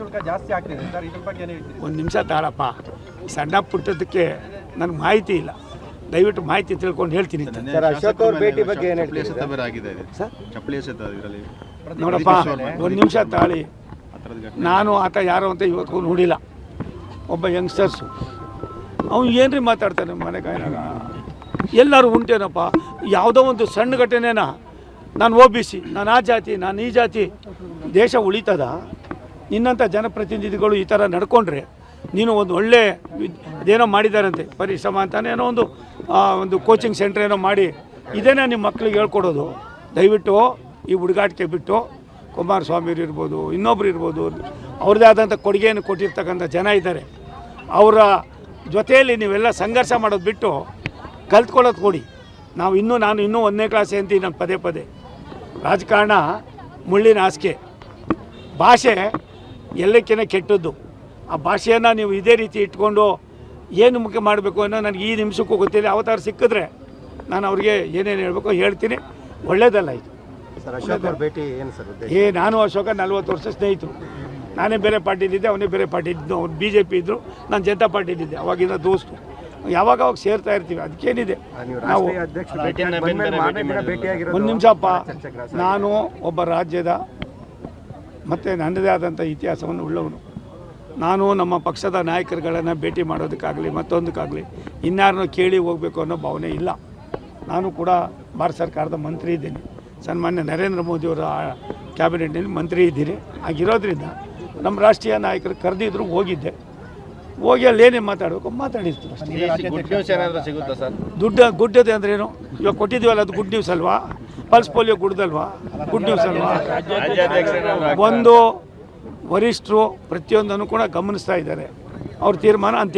ಶುಲ್ಕ ಜಾಸ್ತಿ ಆಗ್ತಿದೆ ಸರ್, ಇದ್ರ ಬಗ್ಗೆ ಏನು ಹೇಳ್ತೀರಿ? ಒಂದು ನಿಮಿಷ ತಾಳಪ್ಪ, ಸಣ್ಣ ಪುಟ್ಟದಕ್ಕೆ ನನಗೆ ಮಾಹಿತಿ ಇಲ್ಲ, ದಯವಿಟ್ಟು ಮಾಹಿತಿ ತಿಳ್ಕೊಂಡು ಹೇಳ್ತೀನಿ. ಸರ್, ಅಶೋಕ್ ಅವ್ರ ಭೇಟಿ ಬಗ್ಗೆ ಏನು ಹೇಳ್ತೀರಿ ಸರ್? ನೋಡಪ್ಪ, ಒಂದು ನಿಮಿಷ ತಾಳಿ. ನಾನು ಆತ ಯಾರು ಅಂತ ಇವತ್ತು ನೋಡಿಲ್ಲ. ಒಬ್ಬ ಯಂಗ್ಸ್ಟರ್ಸು, ಅವ್ನು ಏನ್ರಿ ಮಾತಾಡ್ತಾನೆ ಮನೆ ಕಾಯಿನಾಗ. ಎಲ್ಲರೂ ಉಂಟೇನಪ್ಪ, ಯಾವುದೋ ಒಂದು ಸಣ್ಣ ಘಟನೆನ ನಾನು OBC, ನಾನು ಆ ಜಾತಿ, ನಾನು ಈ ಜಾತಿ, ದೇಶ ಉಳಿತದ? ನಿನ್ನಂಥ ಜನಪ್ರತಿನಿಧಿಗಳು ಈ ಥರ ನಡ್ಕೊಂಡ್ರೆ ನೀನು ಒಂದು ಒಳ್ಳೆ ಅದೇನೋ ಮಾಡಿದಾರಂತೆ ಪರಿಶ್ರಮ ಅಂತಾನೇನೋ ಒಂದು ಕೋಚಿಂಗ್ ಸೆಂಟ್ರ್ ಏನೋ ಮಾಡಿ ಇದೇನೇ ನಿಮ್ಮ ಮಕ್ಳಿಗೆ ಹೇಳ್ಕೊಡೋದು. ದಯವಿಟ್ಟು ಈ ಹುಡುಗಾಟಿಕೆ ಬಿಟ್ಟು, ಕುಮಾರಸ್ವಾಮಿಯವರು ಇರ್ಬೋದು, ಇನ್ನೊಬ್ರು ಇರ್ಬೋದು, ಅವ್ರದ್ದೇ ಆದಂಥ ಕೊಡುಗೆಯನ್ನು ಕೊಟ್ಟಿರ್ತಕ್ಕಂಥ ಜನ ಇದ್ದಾರೆ, ಅವರ ಜೊತೆಯಲ್ಲಿ ನೀವೆಲ್ಲ ಸಂಘರ್ಷ ಮಾಡೋದು ಬಿಟ್ಟು ಕಲ್ತ್ಕೊಳ್ಳೋದು ಕೊಡಿ. ನಾನು ಇನ್ನೂ 1ನೇ ಕ್ಲಾಸ್ ಅಂತೀನಿ ನಾನು ಪದೇ ಪದೇ. ರಾಜಕಾರಣ ಮುಳ್ಳಿನ ಹಾಸಿಗೆ, ಭಾಷೆ ಎಲ್ಲಕ್ಕಿಂತ ಕೆಟ್ಟದ್ದು. ಆ ಭಾಷೆಯನ್ನು ನೀವು ಇದೇ ರೀತಿ ಇಟ್ಕೊಂಡು ಏನು ಮುಖ್ಯ ಮಾಡಬೇಕು ಅನ್ನೋ ನನಗೆ ಈ ನಿಮಿಷಕ್ಕೂ ಗೊತ್ತಿಲ್ಲ. ಅವತಾರ ಸಿಕ್ಕಿದ್ರೆ ನಾನು ಅವ್ರಿಗೆ ಏನೇನು ಹೇಳಬೇಕು ಹೇಳ್ತೀನಿ. ಒಳ್ಳೇದಲ್ಲ ಇದು. ಸರ್, ಅಶೋಕ್ ಅವ್ರ ಭೇಟಿ ಏನು ಸರ್? ನಾನು ಅಶೋಕ 40 ವರ್ಷ ಸ್ನೇಹಿತರು. ನಾನೇ ಬೇರೆ ಪಾರ್ಟಿಲಿದ್ದೆ, ಅವನೇ ಬೇರೆ ಪಾರ್ಟಿಲಿದ್ದು. ಅವ್ರು BJP ಇದ್ದರು, ನಾನು ಜನತಾ ಪಾರ್ಟಿಲಿದ್ದೆ. ಅವಾಗಿಂದ ದೋಸ್ತು, ಯಾವಾಗ ಸೇರ್ತಾ ಇರ್ತೀವಿ. ಅದಕ್ಕೇನಿದೆ ನಾವು. ಒಂದು ನಿಮಿಷಪ್ಪ, ನಾನು ಒಬ್ಬ ರಾಜ್ಯದ ಮತ್ತು ನನ್ನದೇ ಆದಂಥ ಇತಿಹಾಸವನ್ನು ಉಳ್ಳವನು. ನಾನು ನಮ್ಮ ಪಕ್ಷದ ನಾಯಕರುಗಳನ್ನು ಭೇಟಿ ಮಾಡೋದಕ್ಕಾಗಲಿ ಮತ್ತೊಂದಕ್ಕಾಗಲಿ ಇನ್ಯಾರನ್ನೂ ಕೇಳಿ ಹೋಗಬೇಕು ಅನ್ನೋ ಭಾವನೆ ಇಲ್ಲ. ನಾನು ಕೂಡ ಭಾರತ ಸರ್ಕಾರದ ಮಂತ್ರಿ ಇದ್ದೀನಿ, ಸನ್ಮಾನ್ಯ ನರೇಂದ್ರ ಮೋದಿಯವರ ಕ್ಯಾಬಿನೆಟ್ನಲ್ಲಿ ಮಂತ್ರಿ ಇದ್ದೀನಿ. ಆಗಿರೋದ್ರಿಂದ ನಮ್ಮ ರಾಷ್ಟ್ರೀಯ ನಾಯಕರು ಕರೆದಿದ್ರು, ಹೋಗಿದ್ದೆ. ಹೋಗಿ ಅಲ್ಲಿ ಏನೇ ಮಾತಾಡಬೇಕು ಮಾತಾಡಿರ್ತೀವಿ ಅಷ್ಟೇ. ಗುಡ್ಡದೆ ಅಂದ್ರೇನು? ಇವಾಗ ಕೊಟ್ಟಿದ್ದೀವಲ್ಲ, ಅದು ಗುಡ್ ನ್ಯೂಸ್ ಅಲ್ವಾ? ಪಲ್ಸ್ ಪೋಲಿಯೋ ಗುಡ್ದಲ್ವಾ? ಗುಡ್ ನ್ಯೂಸ್ ಅಲ್ವಾ? ಒಂದು ವರಿಷ್ಠರು ಪ್ರತಿಯೊಂದನ್ನು ಕೂಡ ಗಮನಿಸ್ತಾ ಇದ್ದಾರೆ. ಅವ್ರ ತೀರ್ಮಾನ ಅಂತಿಮ.